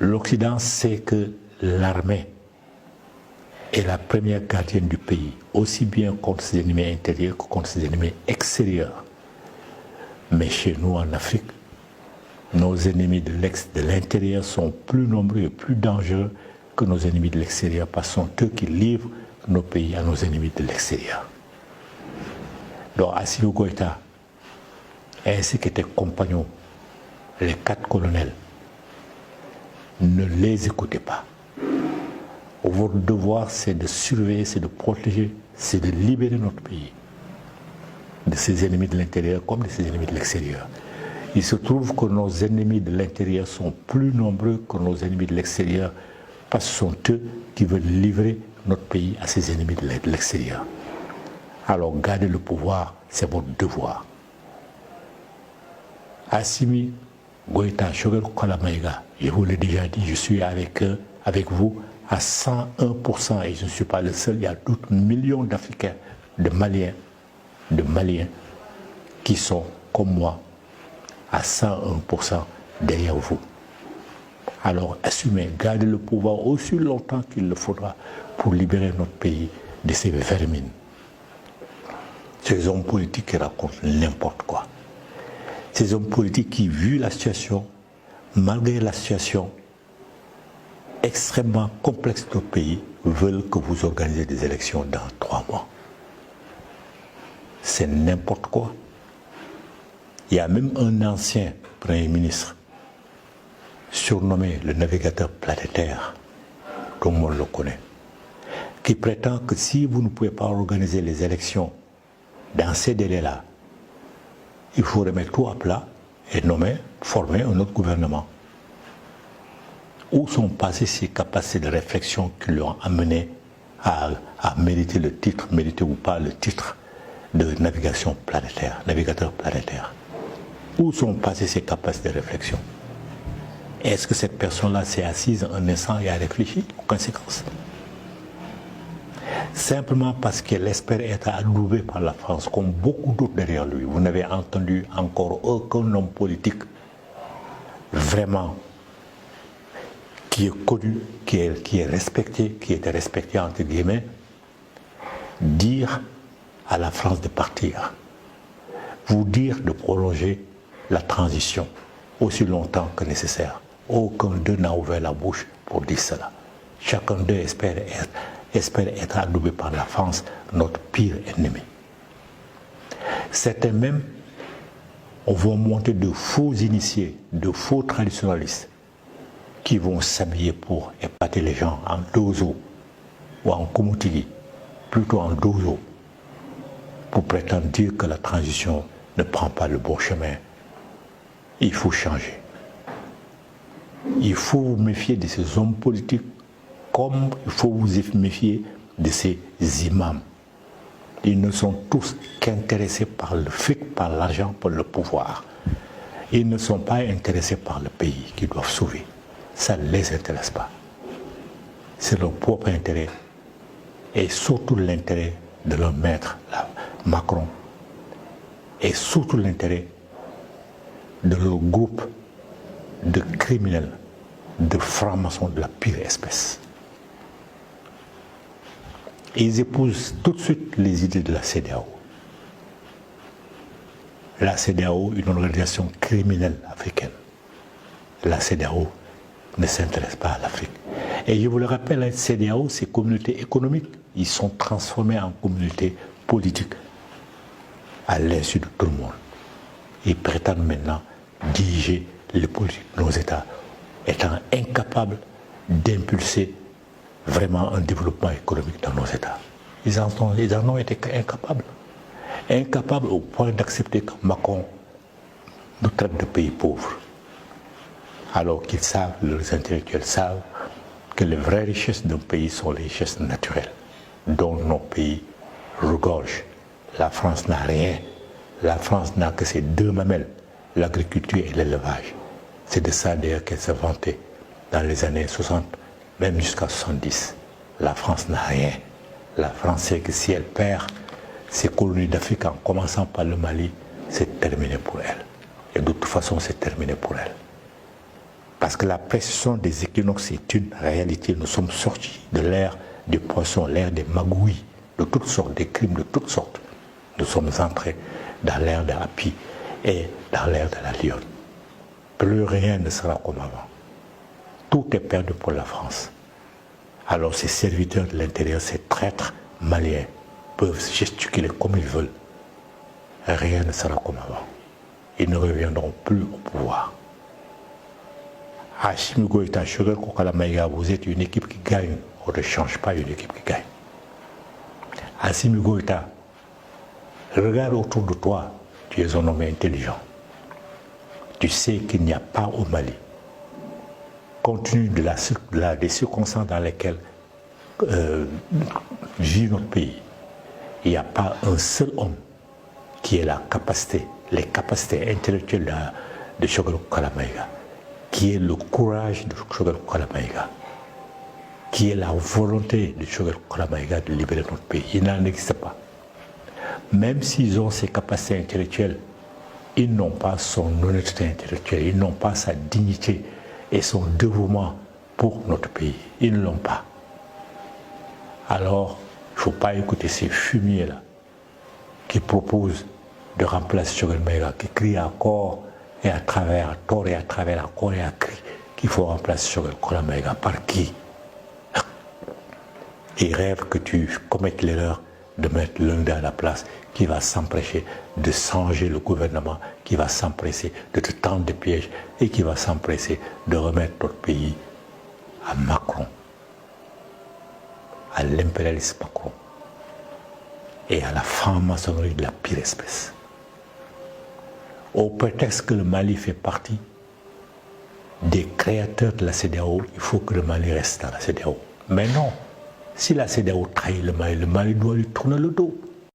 L'Occident sait que l'armée est la première gardienne du pays, aussi bien contre ses ennemis intérieurs que contre ses ennemis extérieurs. Mais chez nous, en Afrique, nos ennemis de l'intérieur sont plus nombreux et plus dangereux que nos ennemis de l'extérieur, parce que ce sont eux qui livrent nos pays à nos ennemis de l'extérieur. Donc Assimi Goïta, ainsi que tes compagnons, les 4 colonels, ne les écoutez pas. Votre devoir, c'est de surveiller, c'est de protéger, c'est de libérer notre pays de ses ennemis de l'intérieur comme de ses ennemis de l'extérieur. Il se trouve que nos ennemis de l'intérieur sont plus nombreux que nos ennemis de l'extérieur, parce que ce sont eux qui veulent livrer notre pays à ses ennemis de l'extérieur. Alors garder le pouvoir, c'est votre devoir. Assimi Goïta, Choguel Kolamaïga, je vous l'ai déjà dit, je suis avec vous à 101%, et je ne suis pas le seul, il y a d'autres millions d'Africains, de Maliens qui sont comme moi à 101% derrière vous. Alors assumez, gardez le pouvoir aussi longtemps qu'il le faudra pour libérer notre pays de ces vermines. Ces hommes politiques qui racontent n'importe quoi. Ces hommes politiques qui, vu la situation, malgré la situation extrêmement complexe de notre pays, veulent que vous organisez des élections dans 3 mois. C'est n'importe quoi. Il y a même un ancien Premier ministre, surnommé le navigateur planétaire, comme on le connaît, qui prétend que si vous ne pouvez pas organiser les élections dans ces délais-là, il faut remettre tout à plat et former un autre gouvernement. Où sont passées ces capacités de réflexion qui l'ont amené à mériter le titre, mériter ou pas le titre de navigateur planétaire? Où sont passées ces capacités de réflexion? Est-ce que cette personne-là s'est assise un instant et a réfléchi aux conséquences? Simplement parce qu'elle espère être adoubée par la France, comme beaucoup d'autres derrière lui. Vous n'avez entendu encore aucun homme politique vraiment qui est connu, qui est respecté, qui était respecté entre guillemets, dire à la France de partir, vous dire de prolonger la transition aussi longtemps que nécessaire. Aucun d'eux n'a ouvert la bouche pour dire cela. Chacun d'eux espère être adoubé par la France, notre pire ennemi. Certains même vont monter de faux initiés, de faux traditionnalistes, qui vont s'habiller pour épater les gens en dozo ou en kumutigi, plutôt en dozo, pour prétendre dire que la transition ne prend pas le bon chemin. Il faut changer. Il faut vous méfier de ces hommes politiques comme il faut vous méfier de ces imams. Ils ne sont tous qu'intéressés par le fric, par l'argent, par le pouvoir. Ils ne sont pas intéressés par le pays qu'ils doivent sauver. Ça ne les intéresse pas. C'est leur propre intérêt et surtout l'intérêt de leur maître, Macron, et surtout l'intérêt de leur groupe de criminels, de francs-maçons de la pire espèce. Ils épousent tout de suite les idées de la CEDEAO. La CEDEAO, une organisation criminelle africaine. La CEDEAO ne s'intéresse pas à l'Afrique. Et je vous le rappelle, la CEDEAO, c'est communauté économique. Ils sont transformés en communauté politique à l'insu de tout le monde. Ils prétendent maintenant diriger les politiques de nos États, étant incapables d'impulser vraiment un développement économique dans nos États. Ils en ont été incapables. Incapables au point d'accepter que Macron nous traite de pays pauvres. Alors qu'ils savent, leurs intellectuels savent, que les vraies richesses d'un pays sont les richesses naturelles, dont nos pays regorgent. La France n'a rien. La France n'a que ces 2 mamelles, l'agriculture et l'élevage. C'est de ça d'ailleurs qu'elle s'est vantée dans les années 60, même jusqu'à 70. La France n'a rien. La France sait que si elle perd ses colonies d'Afrique en commençant par le Mali, c'est terminé pour elle. Et de toute façon, c'est terminé pour elle. Parce que la pression des équinoxes est une réalité. Nous sommes sortis de l'ère du poisson, l'ère des magouilles, de toutes sortes, des crimes de toutes sortes. Nous sommes entrés dans l'ère de Happy et dans l'ère de la lionne. Plus rien ne sera comme avant. Tout est perdu pour la France. Alors ces serviteurs de l'intérieur, ces traîtres maliens, peuvent gesticuler comme ils veulent. Rien ne sera comme avant. Ils ne reviendront plus au pouvoir. Assimi Goïta, Choguel Kokala Maïga, vous êtes une équipe qui gagne. On ne change pas une équipe qui gagne. Assimi Goïta, regarde autour de toi, tu es un homme intelligent. Tu sais qu'il n'y a pas au Mali, compte tenu des circonstances dans lesquelles vit notre pays, il n'y a pas un seul homme qui ait la capacité, les capacités intellectuelles de Choguel Kokala Maïga, qui ait le courage de Choguel Kokala Maïga, qui ait la volonté de Choguel Kokala Maïga de libérer notre pays. Il n'en existe pas. Même s'ils ont ces capacités intellectuelles, ils n'ont pas son honnêteté intellectuelle, ils n'ont pas sa dignité et son dévouement pour notre pays. Ils ne l'ont pas. Alors, il ne faut pas écouter ces fumiers-là qui proposent de remplacer Choguel Maïga, qui crient à corps et à travers, à tort et à travers, à corps et à cri, qu'il faut remplacer Choguel Kokala Maïga. Par qui? Ils rêvent que tu commettes l'erreur de mettre l'un à la place qui va s'empresser de changer le gouvernement, qui va s'empresser de te tendre des pièges et qui va s'empresser de remettre notre pays à Macron, à l'impérialisme Macron et à la franc-maçonnerie de la pire espèce. Au prétexte que le Mali fait partie des créateurs de la CEDEAO, il faut que le Mali reste dans la CEDEAO. Mais non, si la CEDEAO trahit le Mali doit lui tourner le dos.